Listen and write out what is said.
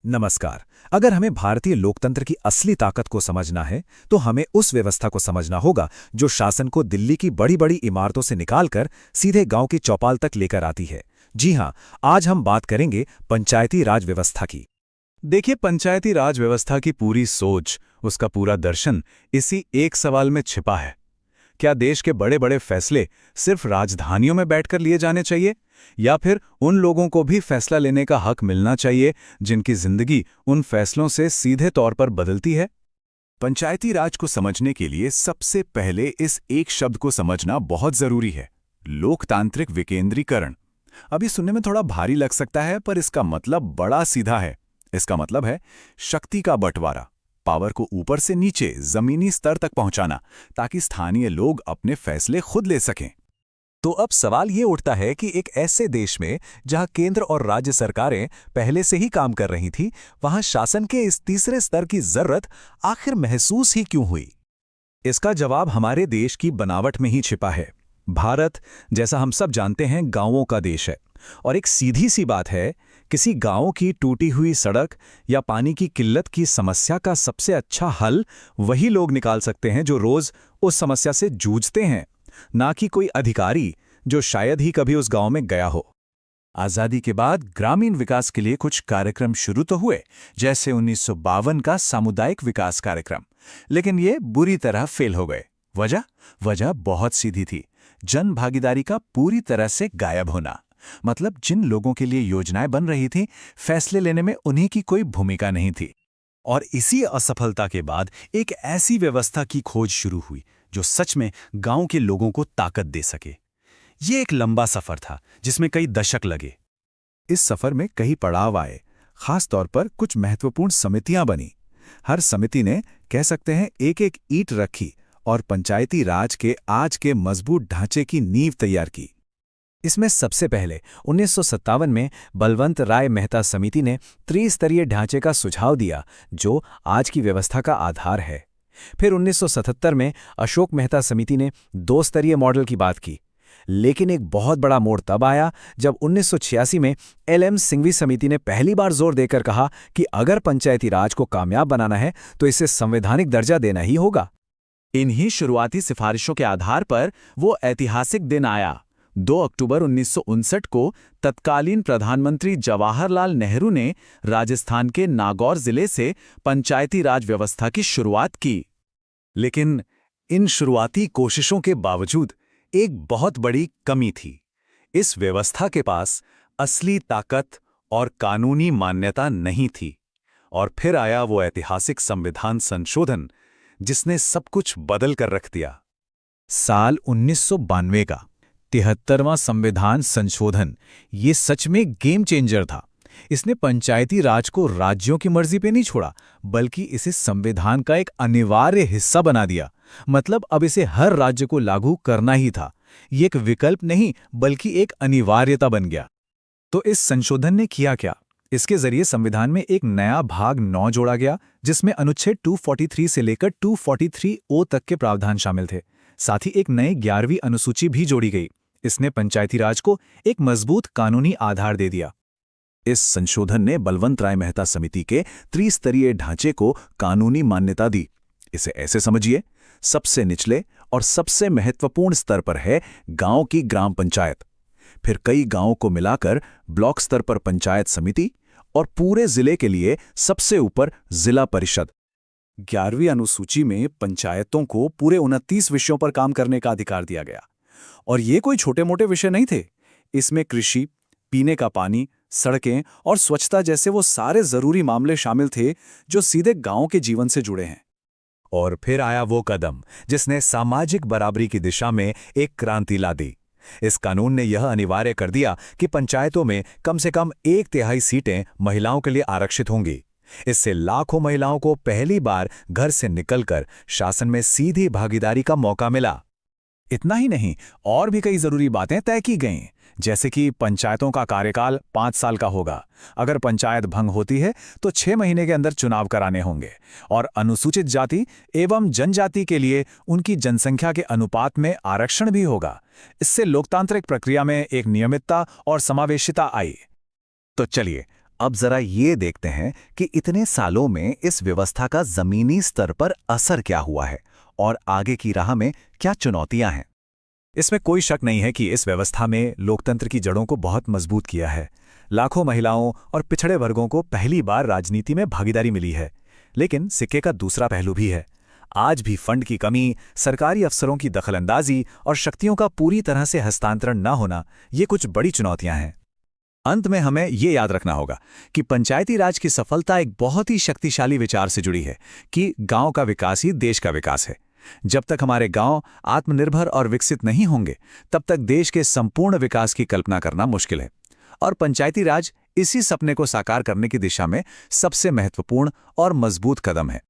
नमस्कार। अगर हमें भारतीय लोकतंत्र की असली ताकत को समझना है तो हमें उस व्यवस्था को समझना होगा जो शासन को दिल्ली की बड़ी बड़ी इमारतों से निकालकर सीधे गांव की चौपाल तक लेकर आती है। जी हां, आज हम बात करेंगे पंचायती राज व्यवस्था की। देखिए, पंचायती राज व्यवस्था की पूरी सोच, उसका पूरा दर्शन इसी एक सवाल में छिपा है। क्या देश के बड़े बड़े फैसले सिर्फ राजधानियों में बैठकर लिए जाने चाहिए, या फिर उन लोगों को भी फैसला लेने का हक मिलना चाहिए जिनकी जिंदगी उन फैसलों से सीधे तौर पर बदलती है? पंचायती राज को समझने के लिए सबसे पहले इस एक शब्द को समझना बहुत जरूरी है: लोकतांत्रिक विकेंद्रीकरण। अभी सुनने में थोड़ा भारी लग सकता है, पर इसका मतलब बड़ा सीधा है। इसका मतलब है शक्ति का बंटवारा, पावर को ऊपर से नीचे जमीनी स्तर तक पहुंचाना, ताकि स्थानीय लोग अपने फैसले खुद ले सकें। तो अब सवाल ये उठता है कि एक ऐसे देश में जहां केंद्र और राज्य सरकारें पहले से ही काम कर रही थी, वहां शासन के इस तीसरे स्तर की जरूरत आखिर महसूस ही क्यों हुई? इसका जवाब हमारे देश की बनावट में ही छिपा है। भारत, जैसा हम सब जानते हैं, गांवों का देश है। और एक सीधी सी बात है, किसी गांव की टूटी हुई सड़क या पानी की किल्लत की समस्या का सबसे अच्छा हल वही लोग निकाल सकते हैं जो रोज उस समस्या से जूझते हैं, ना कि कोई अधिकारी जो शायद ही कभी उस गांव में गया हो। आजादी के बाद ग्रामीण विकास के लिए कुछ कार्यक्रम शुरू तो हुए, जैसे 1952 का सामुदायिक विकास कार्यक्रम, लेकिन ये बुरी तरह फेल हो गए। वजह बहुत सीधी थी: जन भागीदारी का पूरी तरह से गायब होना। मतलब जिन लोगों के लिए योजनाएं बन रही थीं, फैसले लेने में उन्हीं की कोई भूमिका नहीं थी। और इसी असफलता के बाद एक ऐसी व्यवस्था की खोज शुरू हुई जो सच में गांव के लोगों को ताकत दे सके। ये एक लंबा सफर था जिसमें कई दशक लगे। इस सफर में कई पड़ाव आए, खास तौर पर कुछ महत्वपूर्ण समितियां बनी। हर समिति ने, कह सकते हैं, एक एक ईंट रखी और पंचायती राज के आज के मजबूत ढांचे की नींव तैयार की। इसमें सबसे पहले 1957 में बलवंत राय मेहता समिति ने त्रिस्तरीय ढांचे का सुझाव दिया, जो आज की व्यवस्था का आधार है। फिर 1977 में अशोक मेहता समिति ने दो स्तरीय मॉडल की बात की। लेकिन एक बहुत बड़ा मोड़ तब आया जब 1986 में एल.एम. सिंघवी समिति ने पहली बार जोर देकर कहा कि अगर पंचायती राज को कामयाब बनाना है तो इसे संवैधानिक दर्जा देना ही होगा। इन्हीं शुरुआती सिफारिशों के आधार पर वो ऐतिहासिक दिन आया। 2 अक्टूबर 1959 को तत्कालीन प्रधानमंत्री जवाहरलाल नेहरू ने राजस्थान के नागौर जिले से पंचायती राज व्यवस्था की शुरुआत की। लेकिन इन शुरुआती कोशिशों के बावजूद एक बहुत बड़ी कमी थी। इस व्यवस्था के पास असली ताकत और कानूनी मान्यता नहीं थी। और फिर आया वो ऐतिहासिक संविधान संशोधन, जिसने सब कुछ बदल कर रख दिया। साल 1992 का 73वां संविधान संशोधन, ये सच में गेम चेंजर था। इसने पंचायती राज को राज्यों की मर्जी पे नहीं छोड़ा, बल्कि इसे संविधान का एक अनिवार्य हिस्सा बना दिया। मतलब अब इसे हर राज्य को लागू करना ही था। ये एक विकल्प नहीं, बल्कि एक अनिवार्यता बन गया। तो इस संशोधन ने किया क्या? इसके जरिए संविधान में एक नया भाग 9 जोड़ा गया, जिसमें अनुच्छेद 243 से लेकर 243O तक के प्रावधान शामिल थे। साथ ही एक नई 11वीं अनुसूची भी जोड़ी गई। इसने पंचायती राज को एक मजबूत कानूनी आधार दे दिया। इस संशोधन ने बलवंत राय मेहता समिति के त्रिस्तरीय ढांचे को कानूनी मान्यता दी। इसे ऐसे समझिए, सबसे निचले और सबसे महत्वपूर्ण स्तर पर है गांव की ग्राम पंचायत, फिर कई गांवों को मिलाकर ब्लॉक स्तर पर पंचायत समिति, और पूरे जिले के लिए सबसे ऊपर जिला परिषद। 11वीं अनुसूची में पंचायतों को पूरे 29 विषयों पर काम करने का अधिकार दिया गया। और ये कोई छोटे मोटे विषय नहीं थे। इसमें कृषि, पीने का पानी, सड़कें और स्वच्छता जैसे वो सारे जरूरी मामले शामिल थे जो सीधे गांव के जीवन से जुड़े हैं। और फिर आया वो कदम जिसने सामाजिक बराबरी की दिशा में एक क्रांति ला दी। इस कानून ने यह अनिवार्य कर दिया कि पंचायतों में कम से कम 1/3 सीटें महिलाओं के लिए आरक्षित होंगी। इससे लाखों महिलाओं को पहली बार घर से निकलकर शासन में सीधी भागीदारी का मौका मिला। इतना ही नहीं, और भी कई जरूरी बातें तय की गईं, जैसे कि पंचायतों का कार्यकाल 5 साल का होगा। अगर पंचायत भंग होती है तो 6 महीने के अंदर चुनाव कराने होंगे। और अनुसूचित जाति एवं जनजाति के लिए उनकी जनसंख्या के अनुपात में आरक्षण भी होगा। इससे लोकतांत्रिक प्रक्रिया में एक नियमितता और समावेशिता आई। तो चलिए अब जरा ये देखते हैं कि इतने सालों में इस व्यवस्था का जमीनी स्तर पर असर क्या हुआ है और आगे की राह में क्या चुनौतियां हैं। इसमें कोई शक नहीं है कि इस व्यवस्था में लोकतंत्र की जड़ों को बहुत मजबूत किया है। लाखों महिलाओं और पिछड़े वर्गों को पहली बार राजनीति में भागीदारी मिली है। लेकिन सिक्के का दूसरा पहलू भी है। आज भी फंड की कमी, सरकारी अफसरों की दखलंदाजी और शक्तियों का पूरी तरह से हस्तांतरण न होना, ये कुछ बड़ी चुनौतियां हैं। अंत में हमें ये याद रखना होगा कि पंचायती राज की सफलता एक बहुत ही शक्तिशाली विचार से जुड़ी है कि गांव का विकास ही देश का विकास है। जब तक हमारे गांव आत्मनिर्भर और विकसित नहीं होंगे, तब तक देश के संपूर्ण विकास की कल्पना करना मुश्किल है। और पंचायती राज इसी सपने को साकार करने की दिशा में सबसे महत्वपूर्ण और मजबूत कदम है।